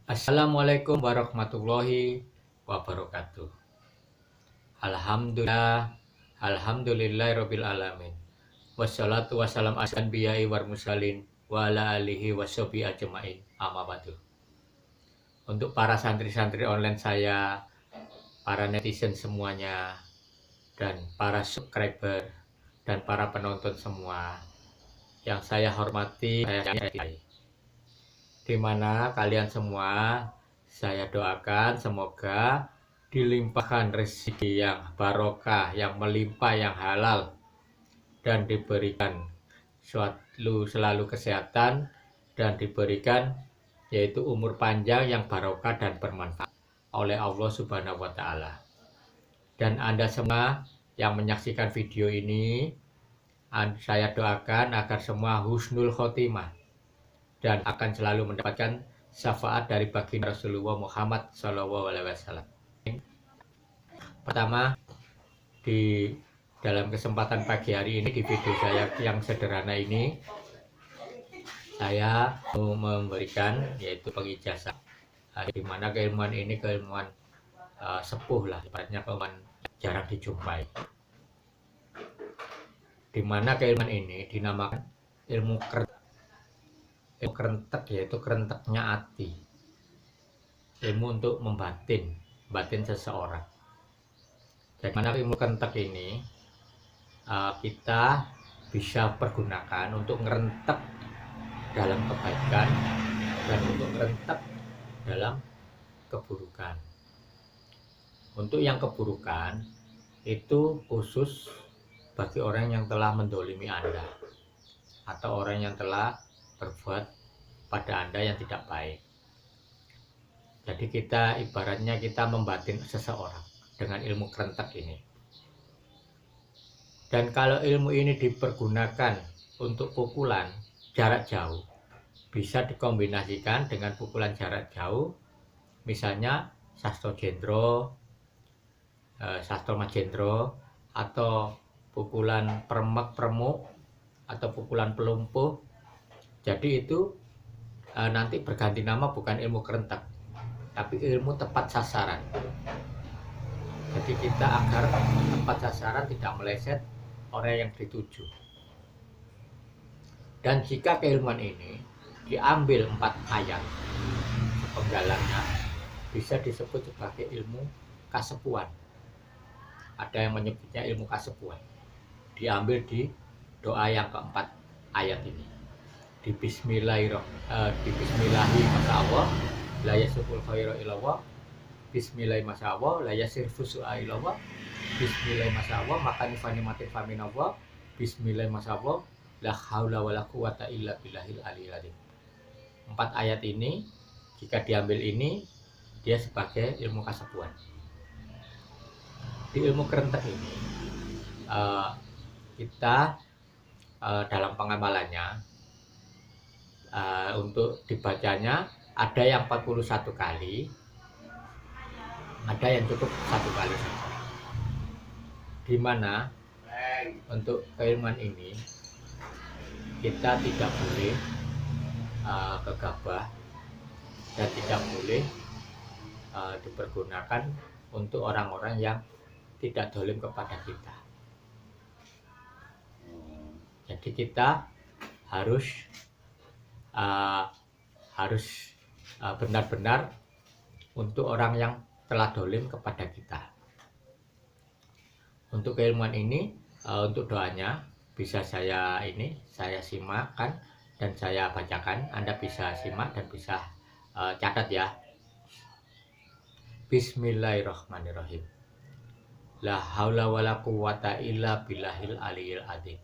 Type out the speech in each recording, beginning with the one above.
Assalamualaikum warahmatullahi wabarakatuh. Alhamdulillah, alhamdulillahirabbil alamin. Wassalatu wassalam aslan biyai war musalin wa ala alihi washabi ajmain. Amma ba'du. Untuk para santri-santri online saya, para netizen semuanya, dan para subscriber dan para penonton semua yang saya hormati, saya cintai. Di mana kalian semua, saya doakan semoga dilimpahkan rezeki yang barokah, yang melimpah, yang halal, dan diberikan selalu kesehatan, dan diberikan yaitu umur panjang yang barokah dan bermanfaat oleh Allah Subhanahu wa Ta'ala. Dan Anda semua yang menyaksikan video ini, saya doakan agar semua husnul khotimah dan akan selalu mendapatkan syafaat dari baginda Rasulullah Muhammad SAW. Pertama, di dalam kesempatan pagi hari ini, di video saya yang sederhana ini, saya mau memberikan yaitu pengijazah, di mana keilmuan ini keilmuan sepuh lah, ibaratnya keilmuan jarang dijumpai. Di mana keilmuan ini dinamakan ilmu kerentek, yaitu kerenteknya hati, ilmu untuk batin seseorang. Jadi mana ilmu kerentek ini kita bisa pergunakan untuk ngerentek dalam kebaikan dan untuk ngerentek dalam keburukan. Untuk yang keburukan itu khusus bagi orang yang telah mendolimi Anda atau orang yang telah berbuat pada Anda yang tidak baik. Jadi kita ibaratnya kita membatin seseorang dengan ilmu kerentek ini. Dan kalau ilmu ini dipergunakan untuk pukulan jarak jauh, bisa dikombinasikan dengan pukulan jarak jauh, misalnya Sastro Jendro, Sastro Majendro, atau pukulan permuk, atau pukulan pelumpuh. Jadi itu nanti berganti nama, bukan ilmu kerentek, tapi ilmu tepat sasaran. Jadi kita agar tepat sasaran, tidak meleset orang yang dituju. Dan jika keilmuan ini diambil 4 ayat penggalanya, bisa disebut sebagai ilmu kasepuan. Ada yang menyebutnya ilmu kasepuan. Diambil di doa yang keempat ayat ini. Di bismillahi masya la yasuful khairu ilallah, bismillahi masya la yasirfu su'a ilallah, bismillahi masya maka nifani matin faminallah, bismillahi masya la haula wala quwata illa billahil aliyil azim. 4 ayat ini jika diambil ini, dia sebagai ilmu kasepuan. Di ilmu kerentek ini kita dalam pengamalannya, untuk dibacanya ada yang 41 kali, ada yang cukup 1 kali saja. Dimana untuk keilmuan ini kita tidak boleh gegabah dan tidak boleh dipergunakan untuk orang-orang yang tidak dolim kepada kita. Jadi kita harus benar-benar untuk orang yang telah dolim kepada kita. Untuk keilmuan ini, untuk doanya bisa saya simakkan dan saya bacakan. Anda bisa simak dan bisa catat ya. Bismillahirrahmanirrahim. La haula wala quwata illa billahil aliyil azim.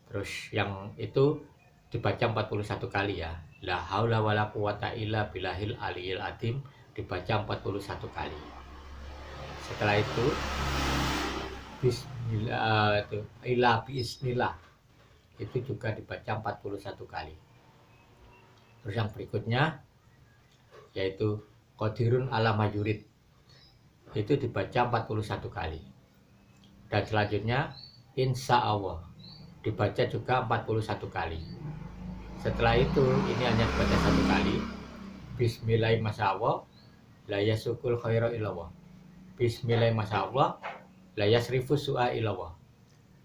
Terus yang itu dibaca 41 kali ya. La haula wala quwata illa billahil aliyil azim dibaca 41 kali. Setelah itu bismillah ila bismillah itu juga dibaca 41 kali. Terus yang berikutnya yaitu qadirun ala majurid itu dibaca 41 kali. Dan selanjutnya insya Allah dibaca juga 41 kali. Setelah itu ini hanya dibaca satu kali. Bismillahirrahmanirrahim. La yasukul khaira illallah. Bismillahirrahmanirrahim. La yasrifu su'a illallah.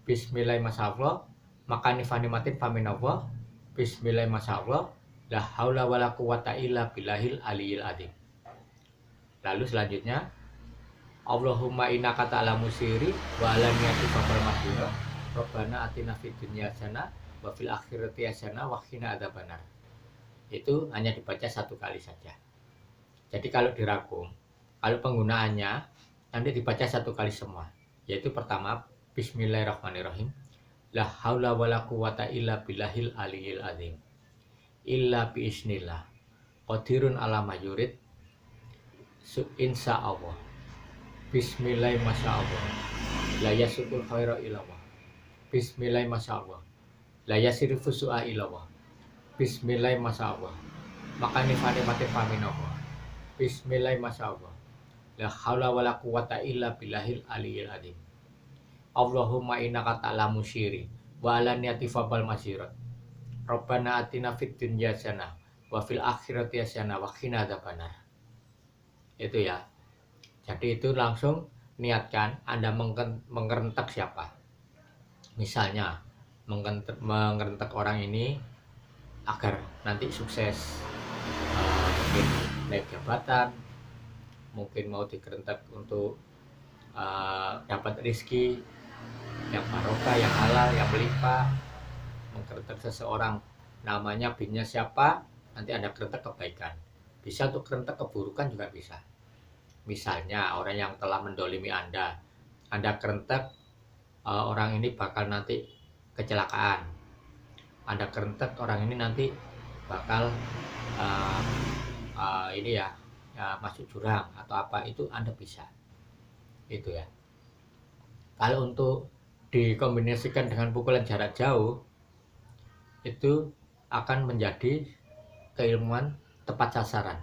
Bismillahirrahmanirrahim. Makani fanimatin faminallah. Bismillahirrahmanirrahim. La haula wala quwata illa billahil aliyil adzim. Lalu selanjutnya Allahumma innaka ta'lamu sirri wa alaniyati faqal madhura. Rabbana atina fid dunya hasanah wa fil akhirati hasanah wa qina adzabannar. Itu hanya dibaca satu kali saja. Jadi kalau dirangkum, kalau penggunaannya nanti dibaca satu kali semua. Yaitu pertama Bismillahirrahmanirrahim. La haula wala quwata illa billahil aliyil adzim. Illa biiznillah. Qadirun ala mayurid. Insya Allah. Bismillahirrahmanirrahim. La yasukul khaira illallah. Bismillahirrahmanirrahim. La yasrifu su'a illallah. Bismillahirrahmanirrahim. Makani fanimatin faminallah. Bismillahirrahmanirrahim. La haula wala quwata illa billahil aliyil adzim. Allahumma innaka ta'lamu sirri wa alaniyati faqal masirat. Rabbana atina fid dunya hasanah wa fil akhirati hasanah wa qina adzabannar. Itu ya. Jadi itu langsung niatkan Anda menggerentak siapa. Misalnya menggerentak orang ini agar nanti sukses, mungkin naik jabatan, mungkin mau digerentak untuk dapat rezeki yang barokah, yang halal, yang melimpah. Menggerentak seseorang, namanya binnya siapa, nanti Anda gerentak kebaikan. Bisa untuk gerentak keburukan juga bisa. Misalnya orang yang telah mendolimi Anda gerentak orang ini bakal nanti kecelakaan. Anda gerentak orang ini nanti bakal ini ya masuk jurang atau apa, itu Anda bisa. Itu ya. Kalau untuk dikombinasikan dengan pukulan jarak jauh, itu akan menjadi keilmuan tepat sasaran.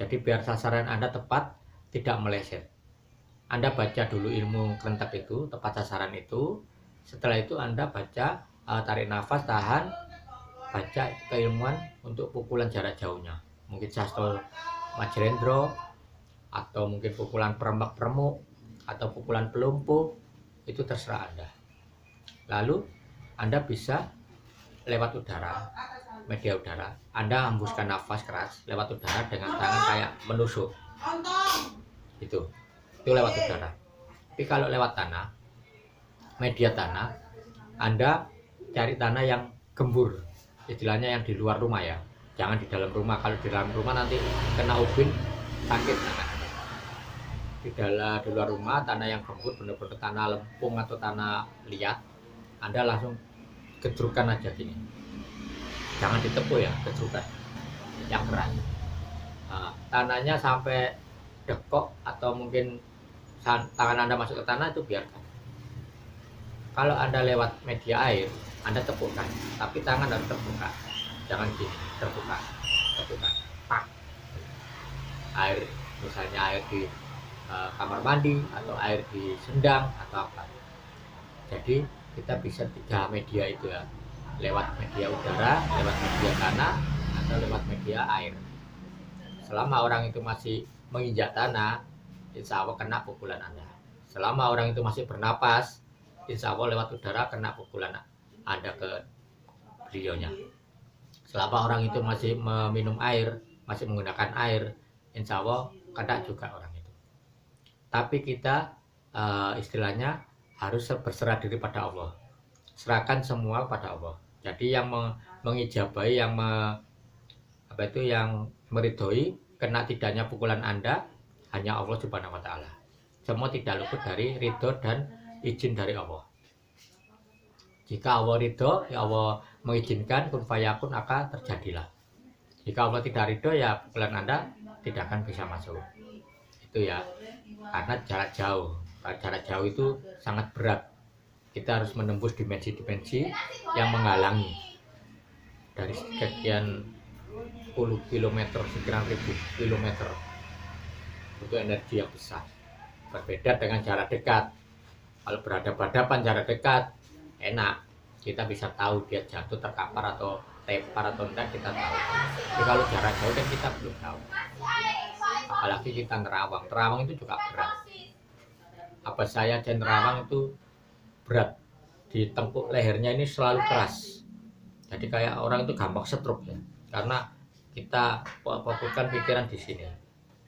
Jadi biar sasaran Anda tepat, tidak meleset. Anda baca dulu ilmu kerentak itu, tepat sasaran itu. Setelah itu Anda baca, tarik nafas, tahan, baca keilmuan untuk pukulan jarak jauhnya. Mungkin Sastro Majrendro, atau mungkin pukulan perembak-peremuk, atau pukulan pelumpuh, itu terserah Anda. Lalu Anda bisa lewat udara, media udara, Anda hembuskan nafas keras lewat udara dengan tangan kayak menusuk. Itu lewat udara. Tapi kalau lewat tanah, media tanah, Anda cari tanah yang gembur, istilahnya yang di luar rumah ya, jangan di dalam rumah. Kalau di dalam rumah nanti kena ubin, sakit tangan. Di luar rumah, tanah yang gembur, benar-benar tanah lempung atau tanah liat, Anda langsung gedrukan aja gini. Jangan ditepuk ya, gedrukan yang keras. Tanahnya sampai dekok atau mungkin tangan Anda masuk ke tanah, itu biarkan. Kalau Anda lewat media air, Anda tepukkan, tapi tangan harus terbuka. Jangan gini, terbuka. Pak. Air, misalnya air di kamar mandi atau air di sendang atau apa. Jadi kita bisa 3 media itu ya, lewat media udara, lewat media tanah, atau lewat media air. Selama orang itu masih menginjak tanah, insya Allah kena pukulan Anda. Selama orang itu masih bernapas, insya Allah lewat udara kena pukulan Anda ke beliaunya. Selama orang itu masih meminum air, masih menggunakan air, insya Allah kena juga orang itu. Tapi kita istilahnya harus berserah diri pada Allah. Serahkan semua pada Allah. Jadi yang mengijabai, yang yang meridhoi kena tidaknya pukulan Anda hanya Allah Subhanahu wa taala. Semua tidak luput dari ridho dan izin dari Allah. Jika Allah ridho, ya Allah mengizinkan, kun fayakun, maka terjadilah. Jika Allah tidak ridho, ya pukulan Anda tidak akan bisa masuk. Itu ya. Karena jarak jauh. Jarak jauh itu sangat berat. Kita harus menembus dimensi-dimensi yang menghalangi. Dari sekian puluh kilometer, sekian ribu kilometer. Itu energi yang besar. Berbeda dengan jarak dekat. Kalau berhadapan-hadapan jarak dekat, enak. Kita bisa tahu dia jatuh terkapar atau tepar atau enggak kita tahu. Tapi kalau jarak jauh kan kita belum tahu. Apalagi kita nerawang. Nerawang itu juga berat. Apa saya dan nerawang itu berat. Di tengkuk lehernya ini selalu keras. Jadi kayak orang itu gampang stroke ya. Karena kita fokuskan pikiran di sini,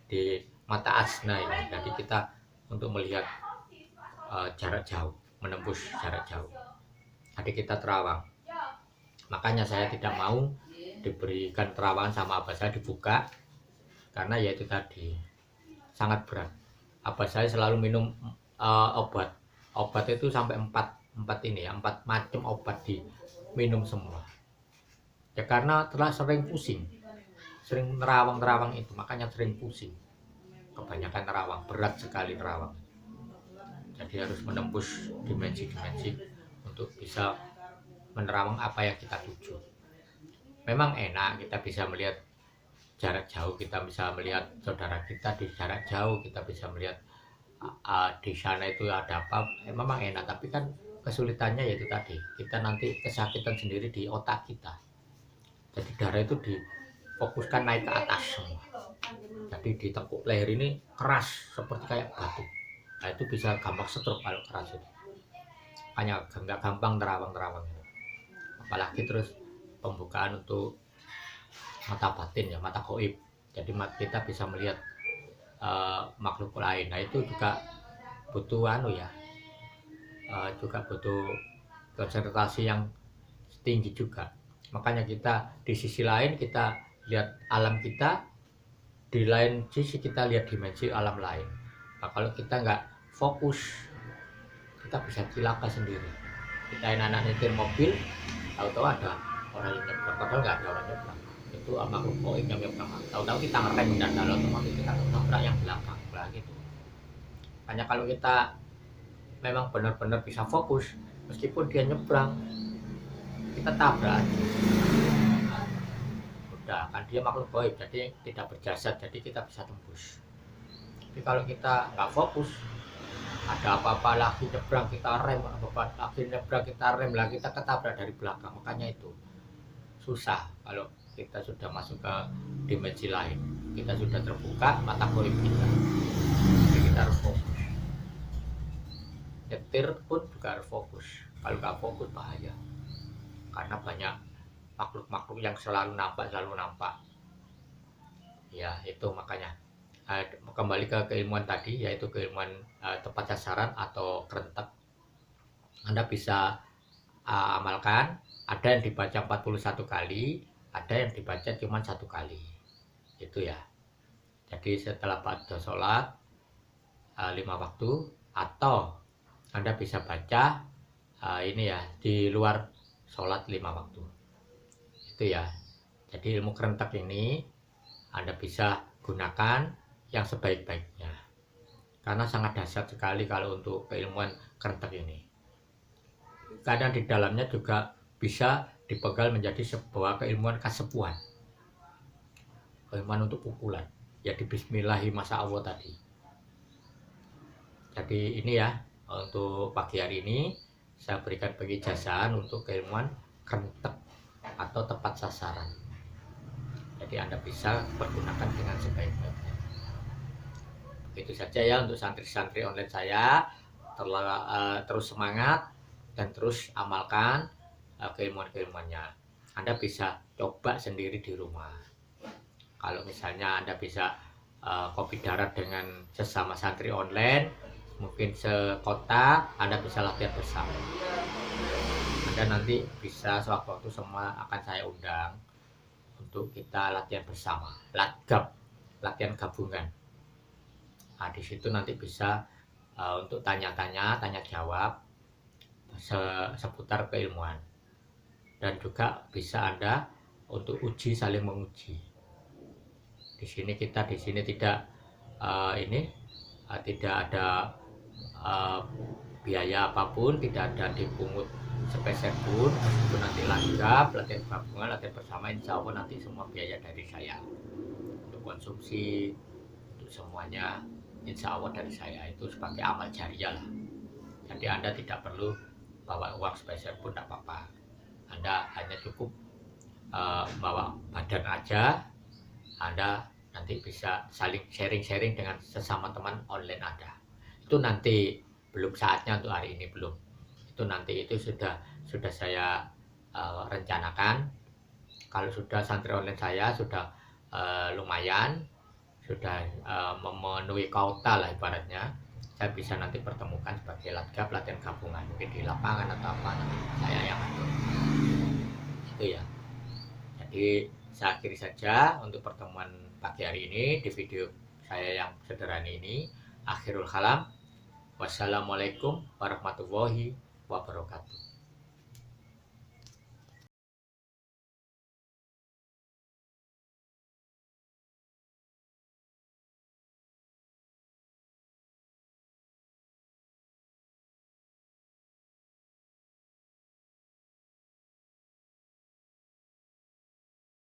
di mata asna ini. Jadi kita untuk melihat jarak jauh, menembus jarak jauh. Jadi kita terawang. Makanya saya tidak mau diberikan terawangan sama abah saya dibuka, karena ya itu tadi sangat berat. Abah saya selalu minum obat itu sampai 4 macam obat diminum semua. Ya karena telah sering pusing, sering nerawang itu, makanya sering pusing. Kebanyakan nerawang, berat sekali nerawang. Jadi harus menembus dimensi-dimensi untuk bisa menerawang apa yang kita tuju. Memang enak kita bisa melihat jarak jauh, kita bisa melihat saudara kita di jarak jauh, kita bisa melihat di sana itu ada apa. Memang enak, tapi kan kesulitannya yaitu tadi, kita nanti kesakitan sendiri di otak kita. Jadi darah itu difokuskan naik ke atas semua. Jadi di tengkuk leher ini keras seperti kayak batu. Nah itu bisa gampang stroke kalau keras itu. Hanya nggak gampang terawang-terawang. Apalagi terus pembukaan untuk mata batin ya, mata goib. Jadi kita bisa melihat makhluk lain. Nah itu juga butuh juga butuh konsentrasi yang tinggi juga. Makanya kita di sisi lain kita lihat alam kita, di lain sisi kita lihat dimensi alam lain. Nah, kalau kita nggak fokus, kita bisa cilaka sendiri. Kita anak nyetir mobil, tahu-tahu ada orang yang nyebrang, padahal nggak ada orang nyebrang. Itu makhluk goib yang nyebrang. Tahu-tahu kita ngerem dan dalam otomatis kita nabrak yang belakang, gitu. Hanya kalau kita memang benar-benar bisa fokus, meskipun dia nyebrang, kita tabrak. Udah kan dia makhluk goib, jadi tidak berjasad, jadi kita bisa tembus. Tapi kalau kita nggak fokus, ada apa-apa lagi nyebrang kita rem, apa-apa lagi nyebrang kita rem, lagi kita ketabrak dari belakang. Makanya itu susah kalau kita sudah masuk ke dimensi lain, kita sudah terbuka mata goib kita. Jadi kita harus fokus. Nyetir pun juga harus fokus. Kalau nggak fokus bahaya, karena banyak makhluk-makhluk yang selalu nampak ya. Itu makanya kembali ke keilmuan tadi, yaitu keilmuan tepat sasaran atau kerentek. Anda bisa amalkan. Ada yang dibaca 41 kali, ada yang dibaca cuma 1 kali, itu ya. Jadi setelah pada sholat 5 waktu, atau Anda bisa baca ini ya di luar sholat 5 waktu, itu ya. Jadi ilmu kerentek ini Anda bisa gunakan yang sebaik-baiknya, karena sangat dahsyat sekali kalau untuk keilmuan kerentek ini. Kadang di dalamnya juga bisa dipegal menjadi sebuah keilmuan kasepuan, keilmuan untuk pukulan ya, di bismillahi masa Allah tadi. Jadi ini ya, untuk pagi hari ini saya berikan bagi jasahan untuk keilmuan kerentek atau tepat sasaran. Jadi Anda bisa pergunakan dengan sebaik-baiknya. Itu saja ya untuk santri-santri online saya. Terus semangat dan terus amalkan keilmuan-keilmuannya. Anda bisa coba sendiri di rumah. Kalau misalnya Anda bisa kopi darat dengan sesama santri online, mungkin sekota, Anda bisa latihan bersama. Anda nanti bisa sewaktu-waktu semua akan saya undang untuk kita latihan bersama, latihan gabungan. Nah, di situ nanti bisa untuk tanya-tanya, tanya jawab seputar keilmuan, dan juga bisa Anda untuk uji, saling menguji. Di sini kita tidak tidak ada biaya apapun, tidak ada dipungut sepeser pun. Meskipun nanti latihan gabungan, latihan bersama, insya Allah nanti semua biaya dari saya untuk konsumsi, untuk semuanya insya Allah dari saya, itu sebagai amal jariah lah. Jadi Anda tidak perlu bawa uang sepeser pun, tidak apa-apa. Anda hanya cukup bawa badan aja, Anda nanti bisa saling sharing-sharing dengan sesama teman online Anda. Itu nanti, belum saatnya untuk hari ini, belum. Itu nanti, itu sudah saya rencanakan. Kalau sudah santri online saya sudah lumayan, sudah memenuhi kuota lah ibaratnya, saya bisa nanti pertemukan sebagai latgab, latihan gabungan, mungkin di lapangan atau apa, nanti saya yang atur. Itu ya. Jadi saya akhiri saja untuk pertemuan pagi hari ini di video saya yang sederhana ini. Akhirul kalam. Wassalamualaikum warahmatullahi wabarakatuh.